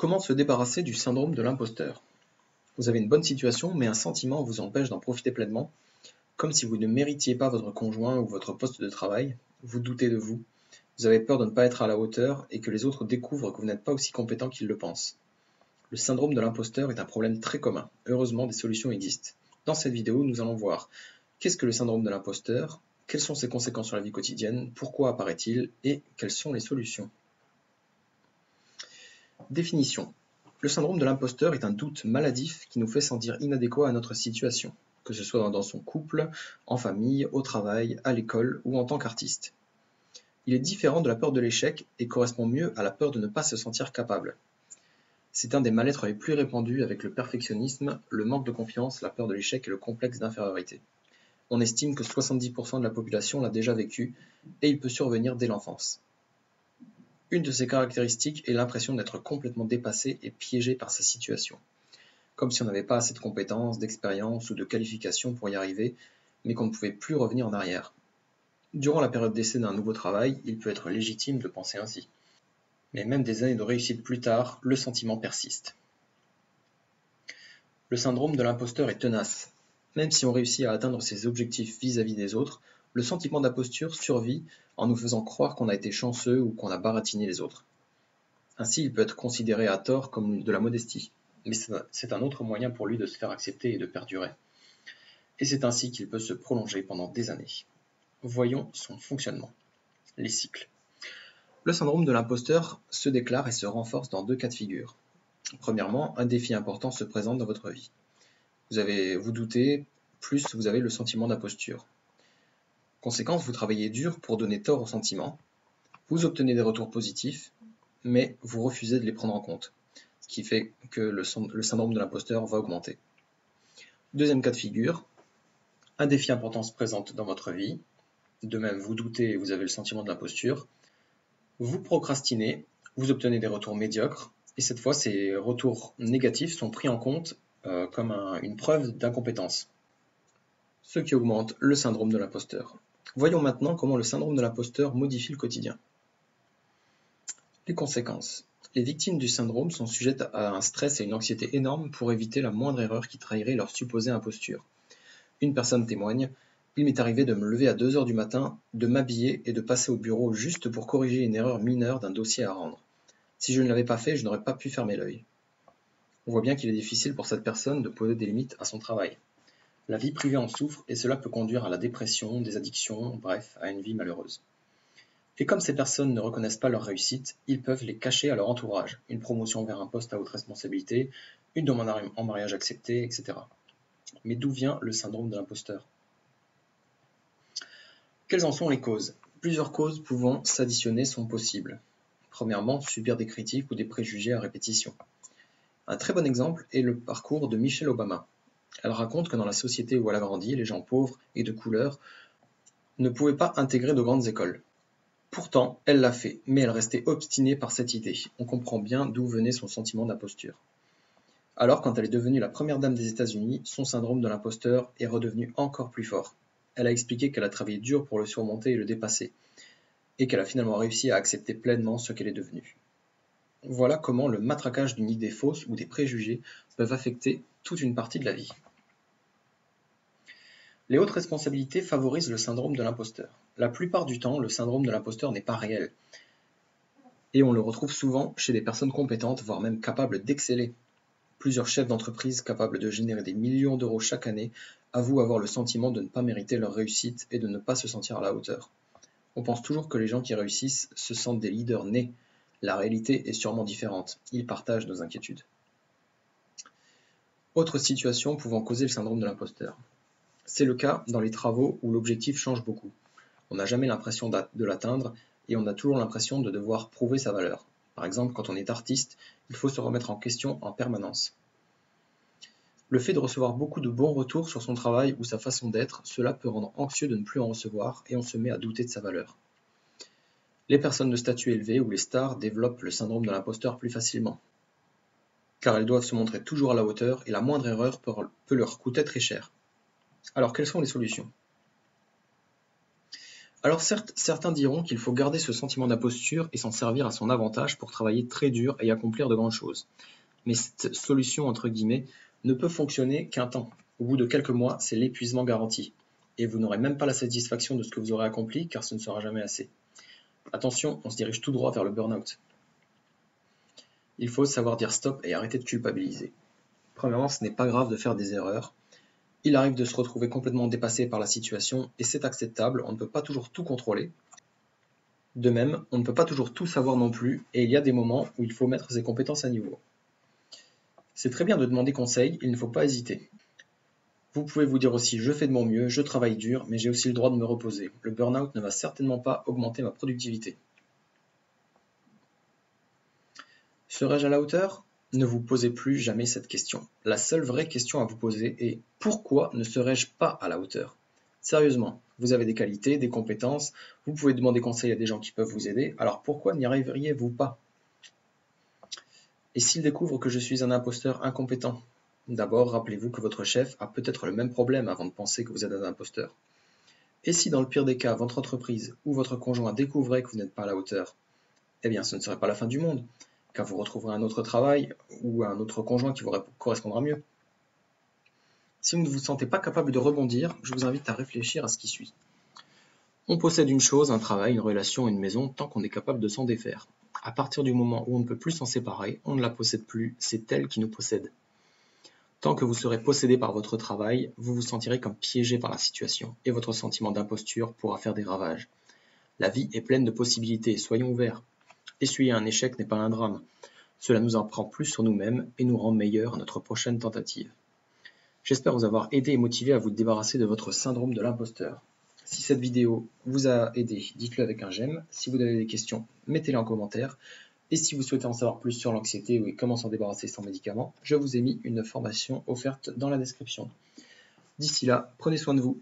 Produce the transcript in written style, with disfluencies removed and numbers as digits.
Comment se débarrasser du syndrome de l'imposteur? Vous avez une bonne situation, mais un sentiment vous empêche d'en profiter pleinement, comme si vous ne méritiez pas votre conjoint ou votre poste de travail, vous doutez de vous, vous avez peur de ne pas être à la hauteur et que les autres découvrent que vous n'êtes pas aussi compétent qu'ils le pensent. Le syndrome de l'imposteur est un problème très commun. Heureusement, des solutions existent. Dans cette vidéo, nous allons voir qu'est-ce que le syndrome de l'imposteur, quelles sont ses conséquences sur la vie quotidienne, pourquoi apparaît-il et quelles sont les solutions. Définition. Le syndrome de l'imposteur est un doute maladif qui nous fait sentir inadéquats à notre situation, que ce soit dans son couple, en famille, au travail, à l'école ou en tant qu'artiste. Il est différent de la peur de l'échec et correspond mieux à la peur de ne pas se sentir capable. C'est un des mal-être les plus répandus avec le perfectionnisme, le manque de confiance, la peur de l'échec et le complexe d'infériorité. On estime que 70% de la population l'a déjà vécu et il peut survenir dès l'enfance. Une de ses caractéristiques est l'impression d'être complètement dépassé et piégé par sa situation, comme si on n'avait pas assez de compétences, d'expérience ou de qualifications pour y arriver, mais qu'on ne pouvait plus revenir en arrière. Durant la période d'essai d'un nouveau travail, il peut être légitime de penser ainsi. Mais même des années de réussite plus tard, le sentiment persiste. Le syndrome de l'imposteur est tenace. Même si on réussit à atteindre ses objectifs vis-à-vis des autres, le sentiment d'imposture survit en nous faisant croire qu'on a été chanceux ou qu'on a baratiné les autres. Ainsi, il peut être considéré à tort comme de la modestie, mais c'est un autre moyen pour lui de se faire accepter et de perdurer. Et c'est ainsi qu'il peut se prolonger pendant des années. Voyons son fonctionnement. Les cycles. Le syndrome de l'imposteur se déclare et se renforce dans deux cas de figure. Premièrement, un défi important se présente dans votre vie. Vous doutez, plus vous avez le sentiment d'imposture. Conséquence, vous travaillez dur pour donner tort au sentiment, vous obtenez des retours positifs, mais vous refusez de les prendre en compte, ce qui fait que le syndrome de l'imposteur va augmenter. Deuxième cas de figure, un défi important se présente dans votre vie, de même vous doutez et vous avez le sentiment de l'imposture, vous procrastinez, vous obtenez des retours médiocres, et cette fois ces retours négatifs sont pris en compte comme une preuve d'incompétence, ce qui augmente le syndrome de l'imposteur. Voyons maintenant comment le syndrome de l'imposteur modifie le quotidien. Les conséquences. Les victimes du syndrome sont sujettes à un stress et une anxiété énormes pour éviter la moindre erreur qui trahirait leur supposée imposture. Une personne témoigne « Il m'est arrivé de me lever à 2 heures du matin, de m'habiller et de passer au bureau juste pour corriger une erreur mineure d'un dossier à rendre. Si je ne l'avais pas fait, je n'aurais pas pu fermer l'œil. » On voit bien qu'il est difficile pour cette personne de poser des limites à son travail. La vie privée en souffre et cela peut conduire à la dépression, des addictions, bref, à une vie malheureuse. Et comme ces personnes ne reconnaissent pas leur réussite, ils peuvent les cacher à leur entourage, une promotion vers un poste à haute responsabilité, une demande en mariage acceptée, etc. Mais d'où vient le syndrome de l'imposteur? Quelles en sont les causes? Plusieurs causes pouvant s'additionner sont possibles. Premièrement, subir des critiques ou des préjugés à répétition. Un très bon exemple est le parcours de Michelle Obama. Elle raconte que dans la société où elle a grandi, les gens pauvres et de couleur ne pouvaient pas intégrer de grandes écoles. Pourtant, elle l'a fait, mais elle restait obstinée par cette idée. On comprend bien d'où venait son sentiment d'imposture. Alors, quand elle est devenue la première dame des États-Unis, son syndrome de l'imposteur est redevenu encore plus fort. Elle a expliqué qu'elle a travaillé dur pour le surmonter et le dépasser, et qu'elle a finalement réussi à accepter pleinement ce qu'elle est devenue. Voilà comment le matraquage d'une idée fausse ou des préjugés peuvent affecter toute une partie de la vie. Les hautes responsabilités favorisent le syndrome de l'imposteur. La plupart du temps, le syndrome de l'imposteur n'est pas réel. Et on le retrouve souvent chez des personnes compétentes, voire même capables d'exceller. Plusieurs chefs d'entreprise capables de générer des millions d'euros chaque année avouent avoir le sentiment de ne pas mériter leur réussite et de ne pas se sentir à la hauteur. On pense toujours que les gens qui réussissent se sentent des leaders nés. La réalité est sûrement différente. Ils partagent nos inquiétudes. Autre situation pouvant causer le syndrome de l'imposteur. C'est le cas dans les travaux où l'objectif change beaucoup. On n'a jamais l'impression de l'atteindre et on a toujours l'impression de devoir prouver sa valeur. Par exemple, quand on est artiste, il faut se remettre en question en permanence. Le fait de recevoir beaucoup de bons retours sur son travail ou sa façon d'être, cela peut rendre anxieux de ne plus en recevoir et on se met à douter de sa valeur. Les personnes de statut élevé ou les stars développent le syndrome de l'imposteur plus facilement, car elles doivent se montrer toujours à la hauteur et la moindre erreur peut leur coûter très cher. Alors quelles sont les solutions? Alors certes, certains diront qu'il faut garder ce sentiment d'imposture et s'en servir à son avantage pour travailler très dur et accomplir de grandes choses. Mais cette solution, entre guillemets, ne peut fonctionner qu'un temps. Au bout de quelques mois, c'est l'épuisement garanti. Et vous n'aurez même pas la satisfaction de ce que vous aurez accompli, car ce ne sera jamais assez. Attention, on se dirige tout droit vers le burn-out. Il faut savoir dire stop et arrêter de culpabiliser. Premièrement, ce n'est pas grave de faire des erreurs. Il arrive de se retrouver complètement dépassé par la situation, et c'est acceptable, on ne peut pas toujours tout contrôler. De même, on ne peut pas toujours tout savoir non plus, et il y a des moments où il faut mettre ses compétences à niveau. C'est très bien de demander conseil, il ne faut pas hésiter. Vous pouvez vous dire aussi je fais de mon mieux, je travaille dur, mais j'ai aussi le droit de me reposer. Le burn-out ne va certainement pas augmenter ma productivité. Serais-je à la hauteur? Ne vous posez plus jamais cette question. La seule vraie question à vous poser est pourquoi ne serais-je pas à la hauteur? Sérieusement, vous avez des qualités, des compétences, vous pouvez demander conseil à des gens qui peuvent vous aider, alors pourquoi n'y arriveriez-vous pas? Et s'il découvre que je suis un imposteur incompétent? D'abord, rappelez-vous que votre chef a peut-être le même problème avant de penser que vous êtes un imposteur. Et si dans le pire des cas, votre entreprise ou votre conjoint découvrait que vous n'êtes pas à la hauteur, eh bien ce ne serait pas la fin du monde, car vous retrouverez un autre travail ou un autre conjoint qui vous correspondra mieux. Si vous ne vous sentez pas capable de rebondir, je vous invite à réfléchir à ce qui suit. On possède une chose, un travail, une relation, une maison, tant qu'on est capable de s'en défaire. À partir du moment où on ne peut plus s'en séparer, on ne la possède plus, c'est elle qui nous possède. Tant que vous serez possédé par votre travail, vous vous sentirez comme piégé par la situation, et votre sentiment d'imposture pourra faire des ravages. La vie est pleine de possibilités, soyons ouverts. Essuyer un échec n'est pas un drame. Cela nous apprend plus sur nous-mêmes et nous rend meilleurs à notre prochaine tentative. J'espère vous avoir aidé et motivé à vous débarrasser de votre syndrome de l'imposteur. Si cette vidéo vous a aidé, dites-le avec un j'aime. Si vous avez des questions, mettez-les en commentaire. Et si vous souhaitez en savoir plus sur l'anxiété et comment s'en débarrasser sans médicaments, je vous ai mis une formation offerte dans la description. D'ici là, prenez soin de vous.